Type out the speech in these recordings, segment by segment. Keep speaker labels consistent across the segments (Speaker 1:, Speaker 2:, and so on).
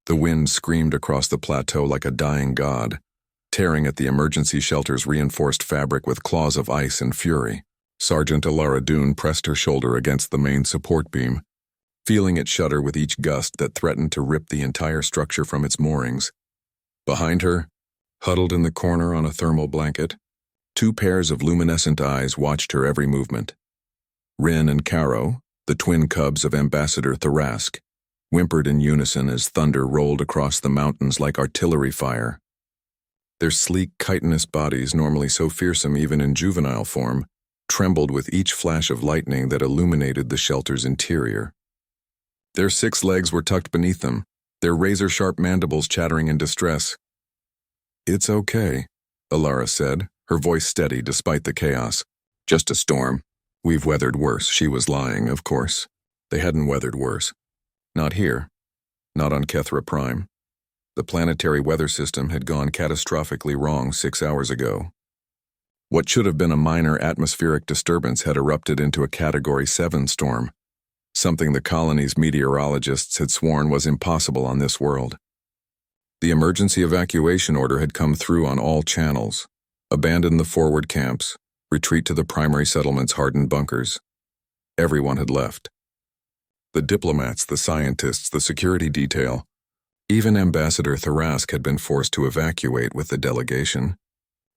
Speaker 1: The wind screamed across the plateau like a dying god, tearing at the emergency shelter's reinforced fabric with claws of ice and fury. Sergeant Alara Dune pressed her shoulder against the main support beam, feeling it shudder with each gust that threatened to rip the entire structure from its moorings. Behind her, huddled in the corner on a thermal blanket, two pairs of luminescent eyes watched her every movement. Rin and Caro, the twin cubs of Ambassador Tharask, whimpered in unison as thunder rolled across the mountains like artillery fire. Their sleek, chitinous bodies, normally so fearsome even in juvenile form, trembled with each flash of lightning that illuminated the shelter's interior. Their 6 legs were tucked beneath them, their razor-sharp mandibles chattering in distress. "It's okay," Alara said, her voice steady despite the chaos. "Just a storm. We've weathered worse." She was lying, of course. They hadn't weathered worse. Not here. Not on Kethra Prime. The planetary weather system had gone catastrophically wrong 6 hours ago. What should have been a minor atmospheric disturbance had erupted into a Category 7 storm, something the colony's meteorologists had sworn was impossible on this world. The emergency evacuation order had come through on all channels. Abandon the forward camps, retreat to the primary settlement's hardened bunkers. Everyone had left. The diplomats, the scientists, the security detail. Even Ambassador Tharask had been forced to evacuate with the delegation,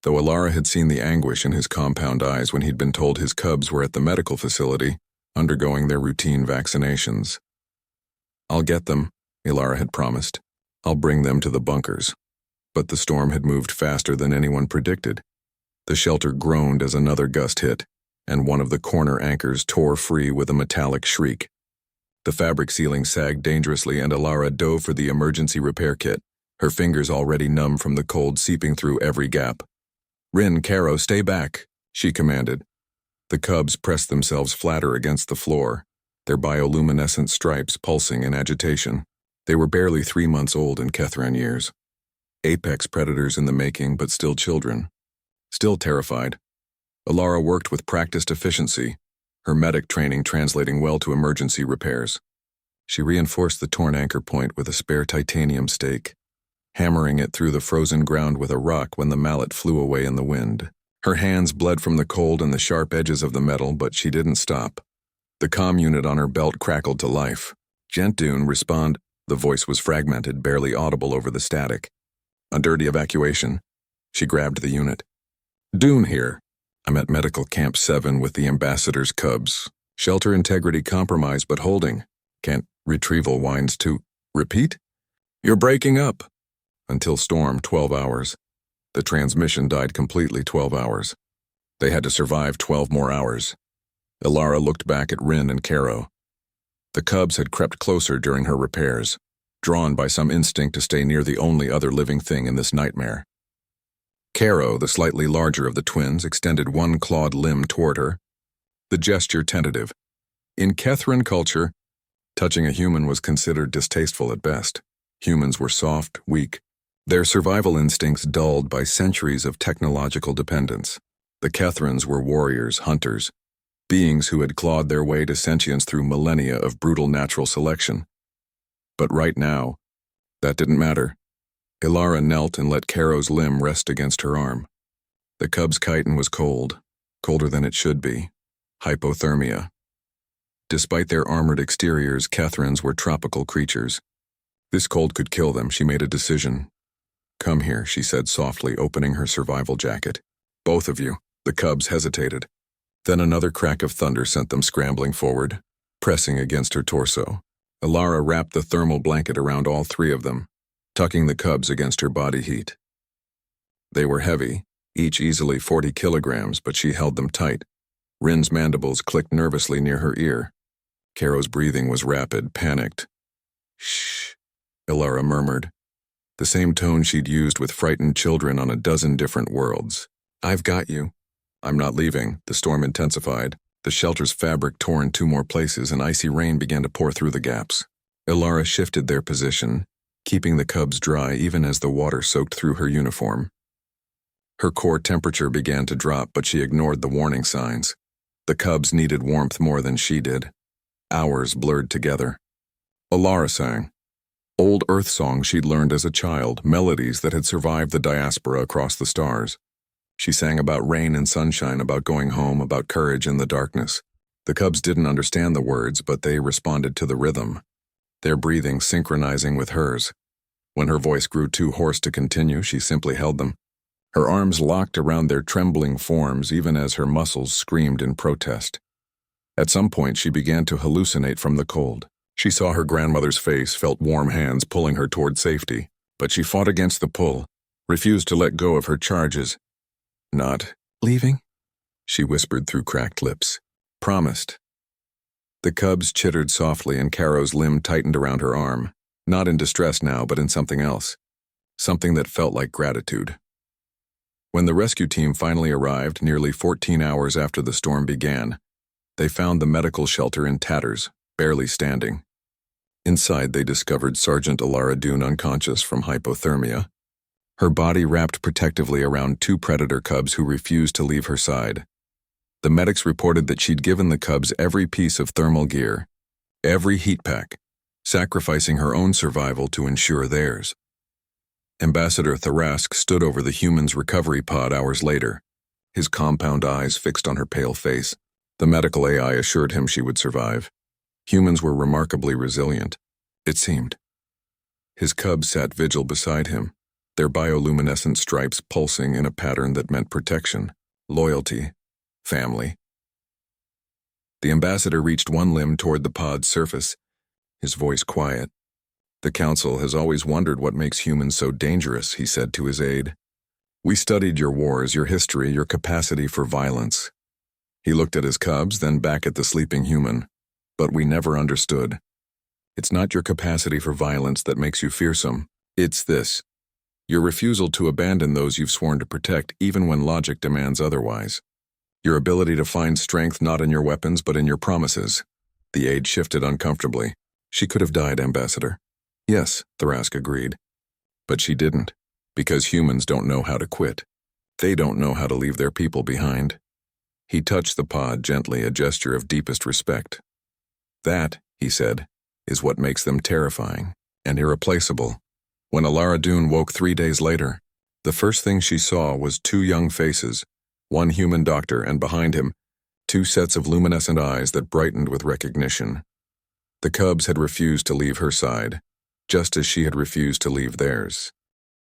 Speaker 1: though Alara had seen the anguish in his compound eyes when he'd been told his cubs were at the medical facility, undergoing their routine vaccinations. "I'll get them," Alara had promised. "I'll bring them to the bunkers." But the storm had moved faster than anyone predicted. The shelter groaned as another gust hit, and one of the corner anchors tore free with a metallic shriek. The fabric ceiling sagged dangerously, and Alara dove for the emergency repair kit, her fingers already numb from the cold seeping through every gap. "Rin, Caro, stay back," she commanded. The cubs pressed themselves flatter against the floor, their bioluminescent stripes pulsing in agitation. They were barely 3 months old in Kethran years. Apex predators in the making, but still children. Still terrified. Alara worked with practiced efficiency, her medic training translating well to emergency repairs. She reinforced the torn anchor point with a spare titanium stake, hammering it through the frozen ground with a rock when the mallet flew away in the wind. Her hands bled from the cold and the sharp edges of the metal, but she didn't stop. The comm unit on her belt crackled to life. "Gentune, respond." The voice was fragmented, barely audible over the static. "A dirty evacuation." She grabbed the unit. "Dune here. I'm at Medical Camp 7 with the Ambassador's cubs. Shelter integrity compromised but holding. Can't retrieval winds to... Repeat? You're breaking up." Until storm, 12 hours. The transmission died completely 12 hours. They had to survive 12 more hours. Alara looked back at Rin and Caro. The cubs had crept closer during her repairs, drawn by some instinct to stay near the only other living thing in this nightmare. Caro, the slightly larger of the twins, extended one clawed limb toward her, the gesture tentative. In Kethran culture, touching a human was considered distasteful at best. Humans were soft, weak, their survival instincts dulled by centuries of technological dependence. The Kethrans were warriors, hunters, beings who had clawed their way to sentience through millennia of brutal natural selection. But right now, that didn't matter. Alara knelt and let Caro's limb rest against her arm. The cub's chitin was cold, colder than it should be. Hypothermia. Despite their armored exteriors, Kethrans were tropical creatures. This cold could kill them, she made a decision. "Come here," she said softly, opening her survival jacket. "Both of you." The cubs hesitated. Then another crack of thunder sent them scrambling forward, pressing against her torso. Alara wrapped the thermal blanket around all 3 of them, tucking the cubs against her body heat. They were heavy, each easily 40 kilograms, but she held them tight. Rin's mandibles clicked nervously near her ear. Caro's breathing was rapid, panicked. "Shh," Alara murmured, the same tone she'd used with frightened children on a dozen different worlds. "I've got you." "I'm not leaving." The storm intensified. The shelter's fabric tore in 2 more places, and icy rain began to pour through the gaps. Alara shifted their position, keeping the cubs dry even as the water soaked through her uniform. Her core temperature began to drop, but she ignored the warning signs. The cubs needed warmth more than she did. Hours blurred together. Alara sang. Old Earth songs she'd learned as a child, melodies that had survived the diaspora across the stars. She sang about rain and sunshine, about going home, about courage in the darkness. The cubs didn't understand the words, but they responded to the rhythm, their breathing synchronizing with hers. When her voice grew too hoarse to continue, she simply held them. Her arms locked around their trembling forms even as her muscles screamed in protest. At some point, she began to hallucinate from the cold. She saw her grandmother's face, felt warm hands pulling her toward safety, but she fought against the pull, refused to let go of her charges. "Not leaving?" she whispered through cracked lips. "Promised." The cubs chittered softly and Caro's limb tightened around her arm, not in distress now, but in something else, something that felt like gratitude. When the rescue team finally arrived, nearly 14 hours after the storm began, they found the medical shelter in tatters, barely standing. Inside, they discovered Sergeant Alara Dune unconscious from hypothermia, her body wrapped protectively around two predator cubs who refused to leave her side. The medics reported that she'd given the cubs every piece of thermal gear, every heat pack, sacrificing her own survival to ensure theirs. Ambassador Tharask stood over the human's recovery pod hours later, his compound eyes fixed on her pale face. The medical AI assured him she would survive. Humans were remarkably resilient, it seemed. His cubs sat vigil beside him, their bioluminescent stripes pulsing in a pattern that meant protection, loyalty, family. The ambassador reached one limb toward the pod's surface, his voice quiet. "The Council has always wondered what makes humans so dangerous," he said to his aide. "We studied your wars, your history, your capacity for violence." He looked at his cubs, then back at the sleeping human. "But we never understood. It's not your capacity for violence that makes you fearsome. It's this: your refusal to abandon those you've sworn to protect, even when logic demands otherwise. Your ability to find strength not in your weapons but in your promises." The aide shifted uncomfortably. "She could have died, Ambassador." "Yes," Tharask agreed. "But she didn't, because humans don't know how to quit. They don't know how to leave their people behind." He touched the pod gently, a gesture of deepest respect. "That," he said, "is what makes them terrifying and irreplaceable." When Alara Dune woke 3 days later, the first thing she saw was two young faces, one human doctor, and behind him, two sets of luminescent eyes that brightened with recognition. The cubs had refused to leave her side, just as she had refused to leave theirs.